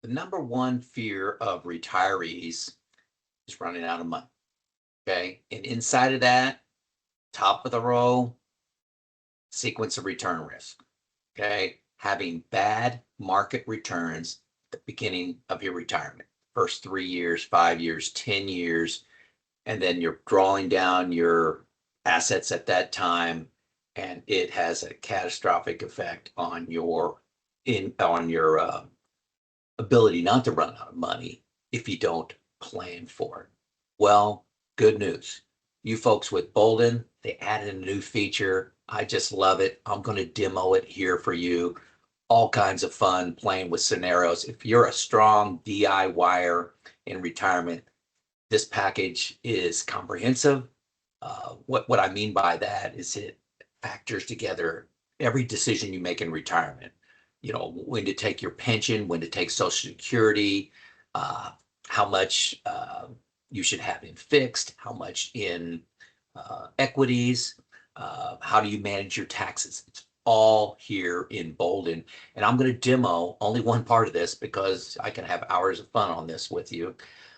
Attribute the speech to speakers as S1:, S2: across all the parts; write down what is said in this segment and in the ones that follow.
S1: The number one fear of retirees is running out of money. Okay. And inside of that, top of the row, sequence of return risk. Okay. Having bad market returns at the beginning of your retirement, first 3 years, 5 years, 10 years, and then you're drawing down your assets at that time, and it has a catastrophic effect on your ability not to run out of money if you don't plan for it. Well, good news. You folks with Boldin, they added a new feature. I just love it. I'm going to demo it here for you. All kinds of fun playing with scenarios. If you're a strong DIYer in retirement, this package is comprehensive. What I mean by that is it factors together every decision you make in retirement. You know, when to take your pension, when to take Social Security, how much you should have in fixed, how much in equities, how do you manage your taxes. It's all here in Boldin. And I'm going to demo only one part of this because I can have hours of fun on this with you.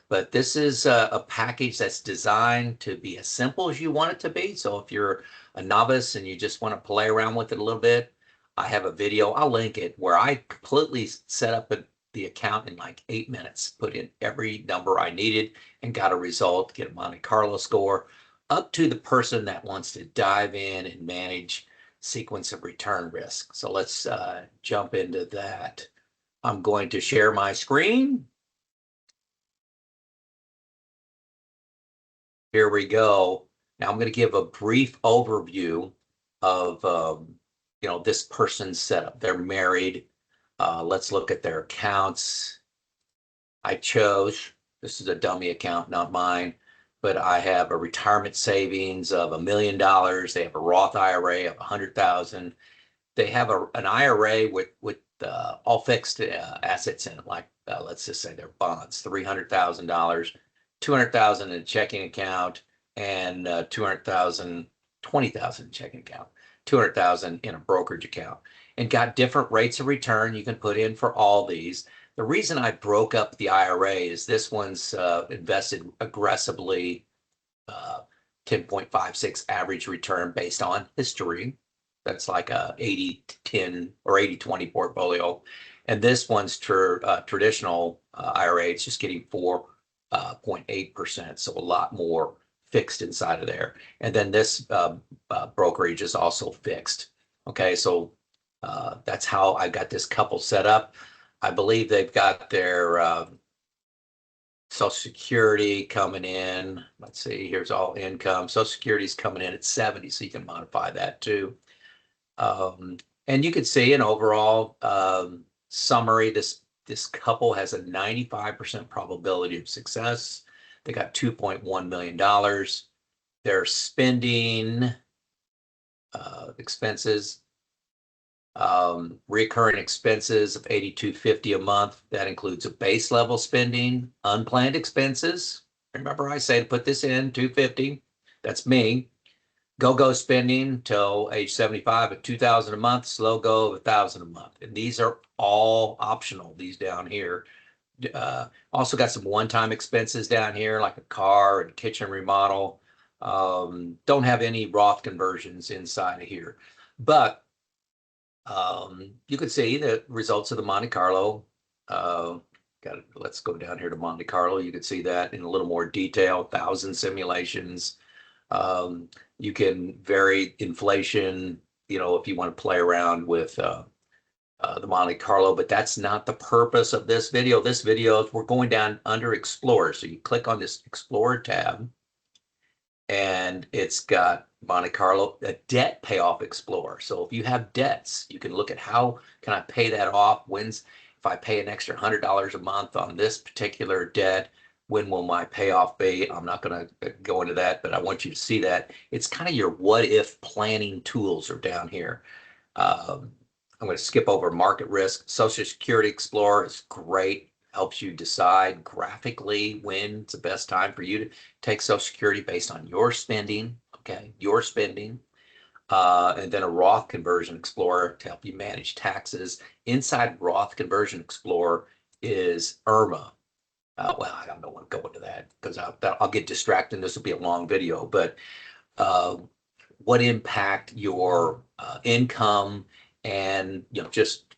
S1: But this is a package that's designed to be as simple as you want it to be. So if you're a novice and you just want to play around with it a little bit, I have a video, I'll link it, where I completely set up the account in like 8 minutes, put in every number I needed and got a result, get a Monte Carlo score, up to the person that wants to dive in and manage sequence of return risk. So let's jump into that. I'm going to share my screen. Here we go. Now I'm going to give a brief overview of this person's setup. They're married. Let's look at their accounts. I chose, this is a dummy account, not mine, but I have a retirement savings of $1 million. They have a Roth IRA of 100,000. They have an IRA with all fixed assets in it, like let's just say they're bonds, $300,000, 200,000 in a checking account, and 200,000, 20,000 checking account, 200,000 in a brokerage account, and got different rates of return you can put in for all these. The reason I broke up the IRA is this one's invested aggressively, 10.56 average return based on history. That's like a 80-10 or 80-20 portfolio. And this one's traditional IRA. It's just getting 4.8%. So a lot more fixed inside of there. And then this brokerage is also fixed. Okay, so that's how I got this couple set up. I believe they've got their Social Security coming in. Let's see, here's all income. Social Security is coming in at 70, so you can modify that too. And you can see an overall summary. This couple has a 95% probability of success. They got $2.1 million. They're spending expenses, recurring expenses of $82.50 a month. That includes a base level spending, unplanned expenses. Remember I say to put this in $250. That's me. Go spending till age 75 at $2,000 a month, slow go of $1,000 a month. And these are all optional, these down here. Also got some one-time expenses down here, like a car and kitchen remodel. Don't have any Roth conversions inside of here. But you can see the results of the Monte Carlo. Let's go down here to Monte Carlo. You can see that in a little more detail, 1,000 simulations. You can vary inflation, if you want to play around with the Monte Carlo, but that's not the purpose of this video. This video, we're going down under Explorer. So you click on this Explorer tab, and it's got Monte Carlo, a debt payoff explorer. So if you have debts, you can look at how can I pay that off? If I pay an extra $100 a month on this particular debt, when will my payoff be? I'm not going to go into that, but I want you to see that. It's kind of your what if planning tools are down here. I'm going to skip over market risk. Social Security Explorer is great. Helps you decide graphically when's the best time for you to take Social Security based on your spending. Okay, your spending. And then a Roth Conversion Explorer to help you manage taxes. Inside Roth Conversion Explorer, is IRMA. Well, I don't know what to go into that because I'll get distracted. This will be a long video, but what impact your income and, just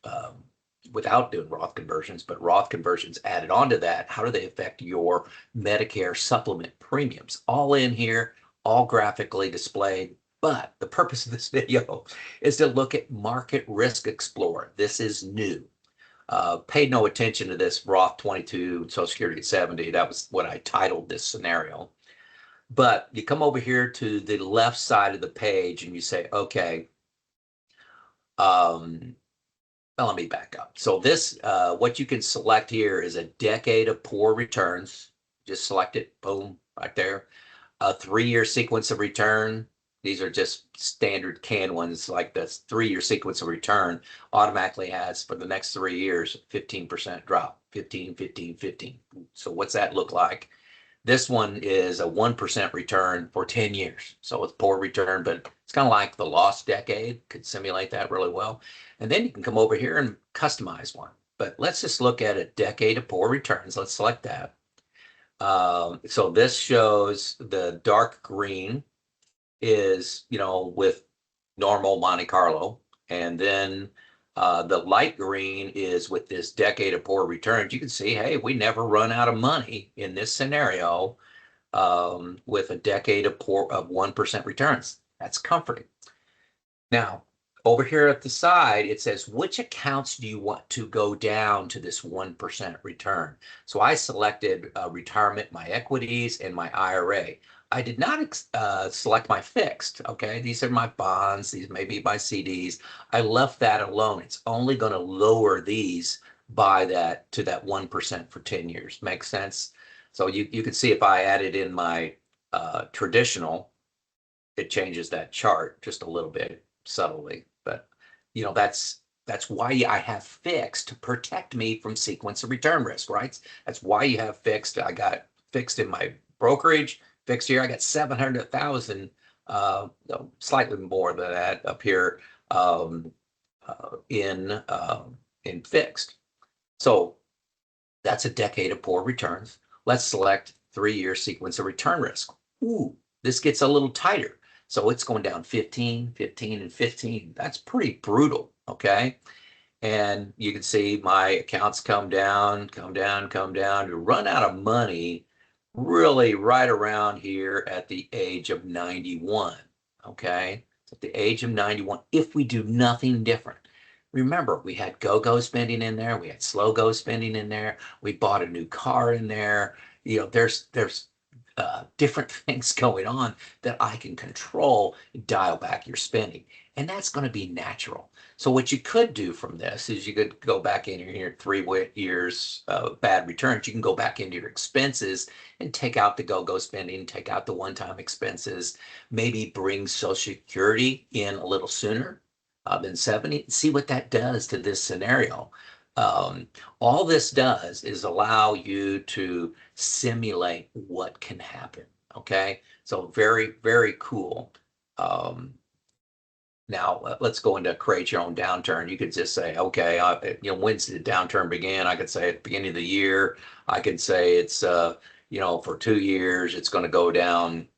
S1: without doing Roth conversions, but Roth conversions added onto that, how do they affect your Medicare supplement premiums? All in here, all graphically displayed. But the purpose of this video is to look at Market Risk Explorer. This is new. Paid no attention to this Roth 22, Social Security at 70. That was what I titled this scenario. But you come over here to the left side of the page and you say, okay, well, let me back up. So this, what you can select here is a decade of poor returns. Just select it, boom, right there. A 3-year sequence of return. These are just standard canned ones, like this 3-year sequence of return automatically has for the next 3 years, 15% drop, 15, 15, 15. So what's that look like? This one is a 1% return for 10 years. So it's poor return, but it's kind of like the lost decade, could simulate that really well. And then you can come over here and customize one. But let's just look at a decade of poor returns. Let's select that. So this shows the dark green is, with normal Monte Carlo. And then the light green is with this decade of poor returns. You can see, hey, we never run out of money in this scenario with a decade of 1% returns. That's comforting. Now, over here at the side, it says, which accounts do you want to go down to this 1% return? So I selected retirement, my equities, and my IRA. I did not select my fixed, okay? These are my bonds. These may be my CDs. I left that alone. It's only going to lower these by that to that 1% for 10 years. Makes sense? So you can see if I added in my traditional, it changes that chart just a little bit subtly. But, that's why I have fixed, to protect me from sequence of return risk, right? That's why you have fixed. I got fixed in my brokerage. Fixed here, I got 700,000, slightly more than that up here in fixed. So that's a decade of poor returns. Let's select 3-year sequence of return risk. Ooh, this gets a little tighter. So it's going down 15, 15, and 15. That's pretty brutal, okay? And you can see my accounts come down, come down, come down. You run out of money really right around here at the age of 91, okay? At the age of 91, if we do nothing different. Remember, we had go-go spending in there. We had slow-go spending in there. We bought a new car in there. There's different things going on that I can control, dial back your spending. And that's going to be natural. So what you could do from this is you could go back in here 3 years of bad returns. You can go back into your expenses and take out the go-go spending, take out the one-time expenses, maybe bring Social Security in a little sooner than 70. See what that does to this scenario. All this does is allow you to simulate what can happen. Okay, so very, very cool. Now let's go into create your own downturn. You could just say, okay, when's the downturn begin? I could say at the beginning of the year. I could say it's, for 2 years, it's going to go down,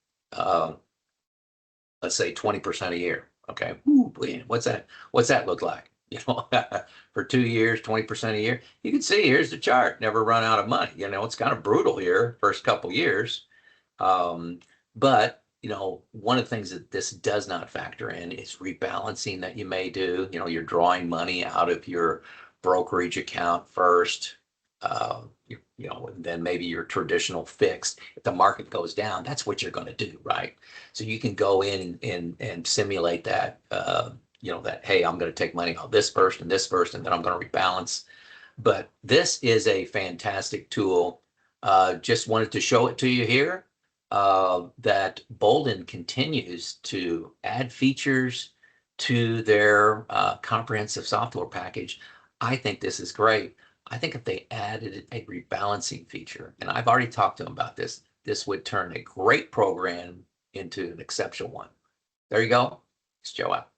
S1: let's say 20% a year. Okay, ooh, what's that? What's that look like? For 2 years, 20% a year. You can see here's the chart. Never run out of money. It's kind of brutal here first couple years, but one of the things that this does not factor in is rebalancing that you may do. You're drawing money out of your brokerage account first, and then maybe your traditional fixed. If the market goes down, that's what you're going to do, right? So you can go in and simulate that, that, hey, I'm going to take money out this first, and then I'm going to rebalance. But this is a fantastic tool. Just wanted to show it to you here. That Boldin continues to add features to their comprehensive software package. I think this is great. I think if they added a rebalancing feature, and I've already talked to them about this, this would turn a great program into an exceptional one. There you go. It's Joe out.